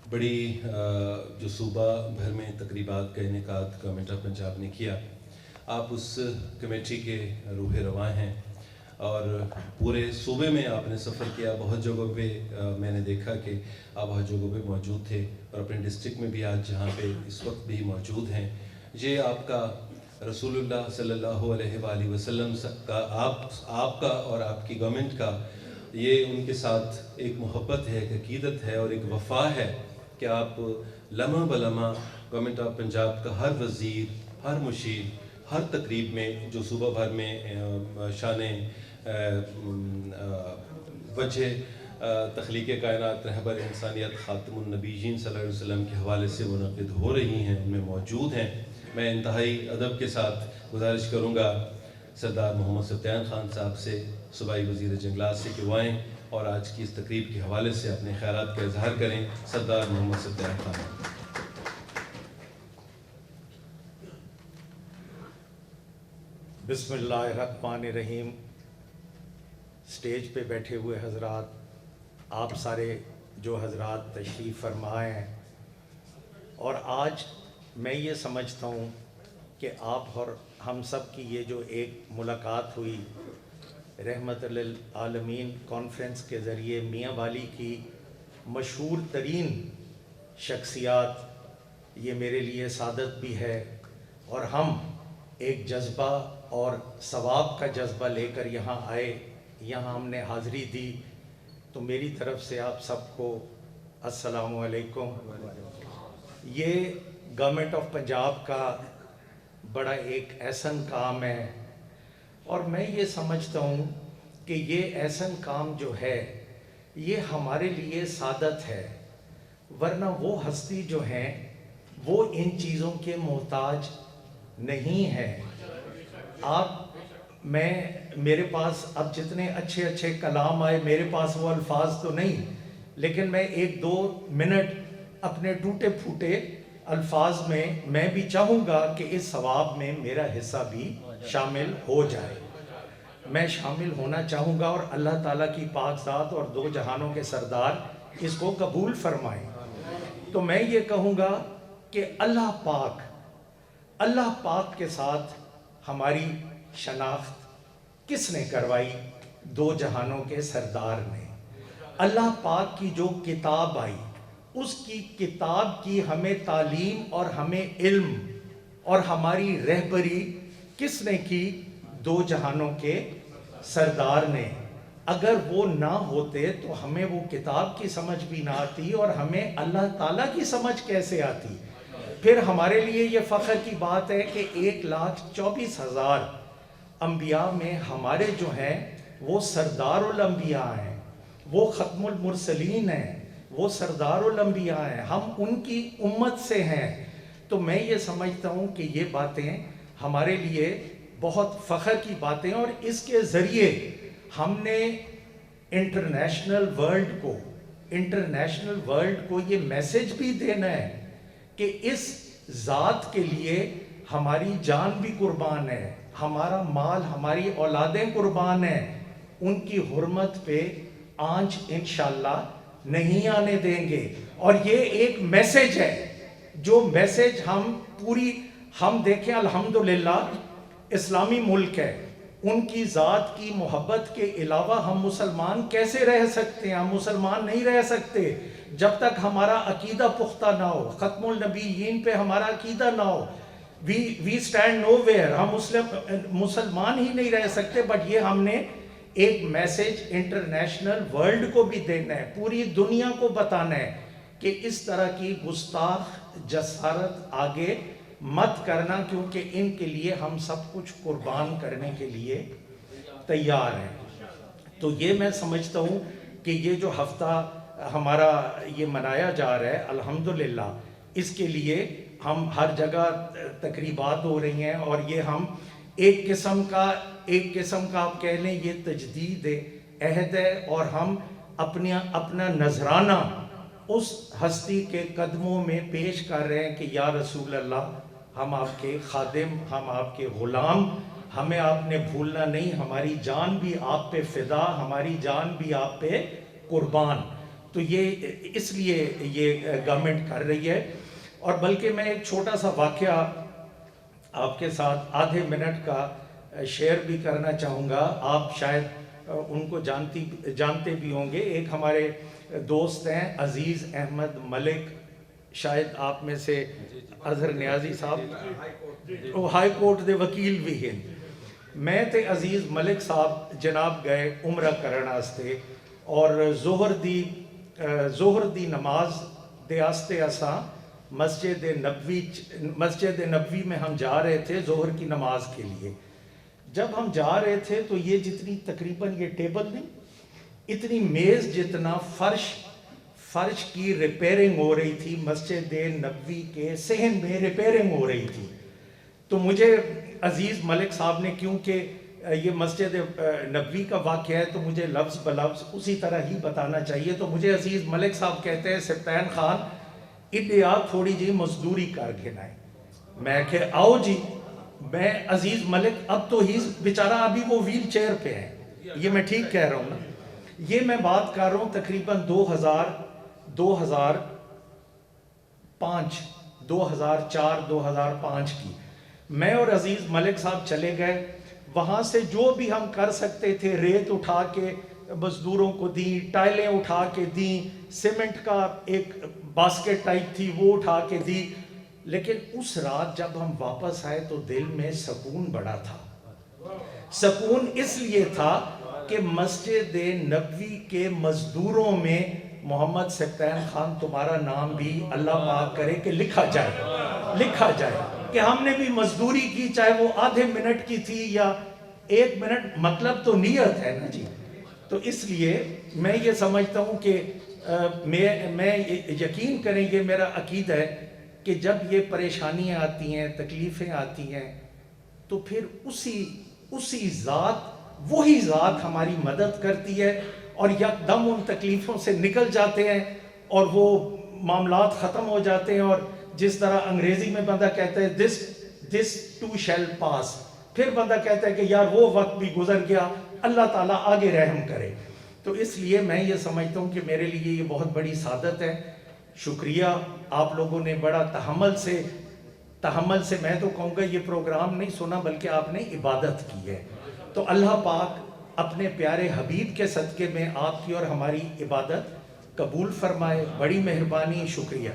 بڑی جو صوبہ بھر میں تقریبات کا انعقاد گورنمنٹ آف پنجاب نے کیا، آپ اس کمیٹی کے روح رواں ہیں اور پورے صوبے میں آپ نے سفر کیا. بہت جگہوں پہ میں نے دیکھا کہ آپ بہت جگہوں پہ موجود تھے اور اپنے ڈسٹرکٹ میں بھی آج جہاں پہ اس وقت بھی موجود ہیں. یہ آپ کا رسول اللہ صلی اللہ علیہ وآلہ وسلم کا آپ کا اور آپ کی گورنمنٹ کا یہ ان کے ساتھ ایک محبت ہے، ایک عقیدت ہے اور ایک وفا ہے کہ آپ لمحہ بلمحہ گورنمنٹ آف پنجاب کا ہر وزیر، ہر مشیر، ہر تقریب میں جو صوبہ بھر میں شان وجہ تخلیق کائنات، رہبر انسانیت، خاتم النبیین صلی اللہ علیہ وسلم کے حوالے سے منعقد ہو رہی ہیں، ان میں موجود ہیں. میں انتہائی ادب کے ساتھ گزارش کروں گا سردار محمد سبطین خان صاحب سے، صوبائی وزیر جنگلات سے، کہ وہ آئیں اور آج کی اس تقریب کے حوالے سے اپنے خیالات کا اظہار کریں. سردار محمد سبطین خان. بسم اللہ الرحمن الرحیم. سٹیج پہ بیٹھے ہوئے حضرات، آپ سارے جو حضرات تشریف فرمائے ہیں، اور آج میں یہ سمجھتا ہوں کہ آپ اور ہم سب کی یہ جو ایک ملاقات ہوئی رحمت للعالمین کانفرنس کے ذریعے، میاں والی کی مشہور ترین شخصیات، یہ میرے لیے سعادت بھی ہے. اور ہم ایک جذبہ اور ثواب کا جذبہ لے کر یہاں آئے، یہاں ہم نے حاضری دی. تو میری طرف سے آپ سب کو السلام علیکم. یہ گورنمنٹ آف پنجاب کا بڑا ایک احسن کام ہے، اور میں یہ سمجھتا ہوں کہ یہ احسن کام جو ہے یہ ہمارے لیے سعادت ہے، ورنہ وہ ہستی جو ہیں وہ ان چیزوں کے محتاج نہیں ہے. میرے پاس اب جتنے اچھے اچھے کلام آئے، میرے پاس وہ الفاظ تو نہیں، لیکن میں 1-2 منٹ اپنے ٹوٹے پھوٹے الفاظ میں بھی چاہوں گا کہ اس ثواب میں میرا حصہ بھی شامل ہو جائے. میں شامل ہونا چاہوں گا، اور اللہ تعالیٰ کی پاک ذات اور 2 جہانوں کے سردار اس کو قبول فرمائیں. تو میں یہ کہوں گا کہ اللہ پاک کے ساتھ ہماری شناخت کس نے کروائی؟ 2 جہانوں کے سردار نے. اللہ پاک کی جو کتاب آئی، اس کی کتاب کی ہمیں تعلیم اور ہمیں علم اور ہماری رہبری کس نے کی؟ 2 جہانوں کے سردار نے. اگر وہ نہ ہوتے تو ہمیں وہ کتاب کی سمجھ بھی نہ آتی، اور ہمیں اللہ تعالیٰ کی سمجھ کیسے آتی؟ پھر ہمارے لیے یہ فخر کی بات ہے کہ 1,24,000 انبیاء میں ہمارے جو ہیں وہ سردار الانبیاء ہیں، وہ ختم المرسلین ہیں، وہ سردار الانبیاء ہیں، ہم ان کی امت سے ہیں. تو میں یہ سمجھتا ہوں کہ یہ باتیں ہمارے لیے بہت فخر کی باتیں، اور اس کے ذریعے ہم نے انٹرنیشنل ورلڈ کو یہ میسج بھی دینا ہے کہ اس ذات کے لیے ہماری جان بھی قربان ہے، ہمارا مال، ہماری اولادیں قربان ہیں. ان کی حرمت پہ آنچ انشاءاللہ نہیں آنے دیں گے. اور یہ ایک میسج ہے، جو میسج ہم دیکھیں الحمدللہ اسلامی ملک ہے، ان کی ذات کی محبت کے علاوہ ہم مسلمان کیسے رہ سکتے ہیں؟ ہم مسلمان نہیں رہ سکتے جب تک ہمارا عقیدہ پختہ نہ ہو، ختم النبیین پہ ہمارا عقیدہ نہ ہو. We stand know where. ہم مسلمان ہی نہیں رہ سکتے. بٹ یہ ہم نے ایک میسج انٹرنیشنل ورلڈ کو بھی دینا ہے، پوری دنیا کو بتانا ہے کہ اس طرح کی گستاخ جسارت آگے مت کرنا، کیونکہ ان کے لیے ہم سب کچھ قربان کرنے کے لیے تیار ہیں. تو یہ میں سمجھتا ہوں کہ یہ جو ہفتہ ہمارا یہ منایا جا رہا ہے الحمدللہ، اس کے لیے ہم ہر جگہ تقریبات ہو رہی ہیں، اور یہ ہم ایک قسم کا آپ کہہ لیں یہ تجدید عہد ہے، اور ہم اپنا نذرانہ اس ہستی کے قدموں میں پیش کر رہے ہیں کہ یا رسول اللہ، ہم آپ کے خادم، ہم آپ کے غلام، ہمیں آپ نے بھولنا نہیں، ہماری جان بھی آپ پہ فدا، ہماری جان بھی آپ پہ قربان. تو یہ اس لیے یہ گورنمنٹ کر رہی ہے. اور بلکہ میں ایک چھوٹا سا واقعہ آپ کے ساتھ آدھے منٹ کا شیئر بھی کرنا چاہوں گا. آپ شاید ان کو جانتے بھی ہوں گے. ایک ہمارے دوست ہیں عزیز احمد ملک, شاید آپ میں سے اظہر نیازی صاحب وہ ہائی کورٹ دے وکیل بھی ہیں. میں تے عزیز ملک صاحب جناب گئے عمرہ کرن واسطے, اور ظہر دی نماز دے واسطے اساں مسجد نبوی میں ہم جا رہے تھے ظہر کی نماز کے لیے. جب ہم جا رہے تھے تو یہ جتنی تقریباً یہ ٹیبل نہیں, اتنی میز جتنا فرش کی ریپیرنگ ہو رہی تھی, مسجد نبوی کے صحن میں ریپیرنگ ہو رہی تھی. تو مجھے عزیز ملک صاحب نے, کیونکہ یہ مسجد نبوی کا واقعہ ہے تو مجھے لفظ بلفظ اسی طرح ہی بتانا چاہیے. تو مجھے عزیز ملک صاحب کہتے ہیں سپتین خان اڈیا تھوڑی جی مزدوری کر گنا ہے. میں کہ آؤ جی. میں عزیز ملک اب تو ہی بیچارہ ابھی وہ ویل چیئر پہ ہے, یہ میں ٹھیک کہہ رہا ہوں نا, یہ میں بات کر رہا ہوں تقریباً 2004-2005 کی. میں اور عزیز ملک صاحب چلے گئے وہاں سے, جو بھی ہم کر سکتے تھے ریت اٹھا کے مزدوروں کو دیں, ٹائلیں اٹھا کے دیں, سیمنٹ کا ایک باسکٹ ٹائپ تھی وہ اٹھا کے دی. لیکن اس رات جب ہم واپس آئے تو دل میں سکون بڑا تھا. سکون اس لیے تھا کہ مسجد نبوی کے مزدوروں میں محمد سپتین خان تمہارا نام بھی اللہ پاک کرے کہ لکھا جائے کہ ہم نے بھی مزدوری کی, چاہے وہ آدھے منٹ کی تھی یا 1 منٹ, مطلب تو نیت ہے نا جی. تو اس لیے میں یہ سمجھتا ہوں کہ میں یقین کریں گے, میرا عقیدہ ہے کہ جب یہ پریشانیاں آتی ہیں, تکلیفیں آتی ہیں, تو پھر اسی ذات, وہی ذات ہماری مدد کرتی ہے اور یکدم ان تکلیفوں سے نکل جاتے ہیں اور وہ معاملات ختم ہو جاتے ہیں. اور جس طرح انگریزی میں بندہ کہتا ہے this too shall pass, پھر بندہ کہتا ہے کہ یار وہ وقت بھی گزر گیا, اللہ تعالیٰ آگے رحم کرے. تو اس لیے میں یہ سمجھتا ہوں کہ میرے لیے یہ بہت بڑی سعادت ہے. شکریہ آپ لوگوں نے بڑا تحمل سے میں تو کہوں گا یہ پروگرام نہیں سنا بلکہ آپ نے عبادت کی ہے. تو اللہ پاک اپنے پیارے حبیب کے صدقے میں آپ کی اور ہماری عبادت قبول فرمائے. بڑی مہربانی, شکریہ.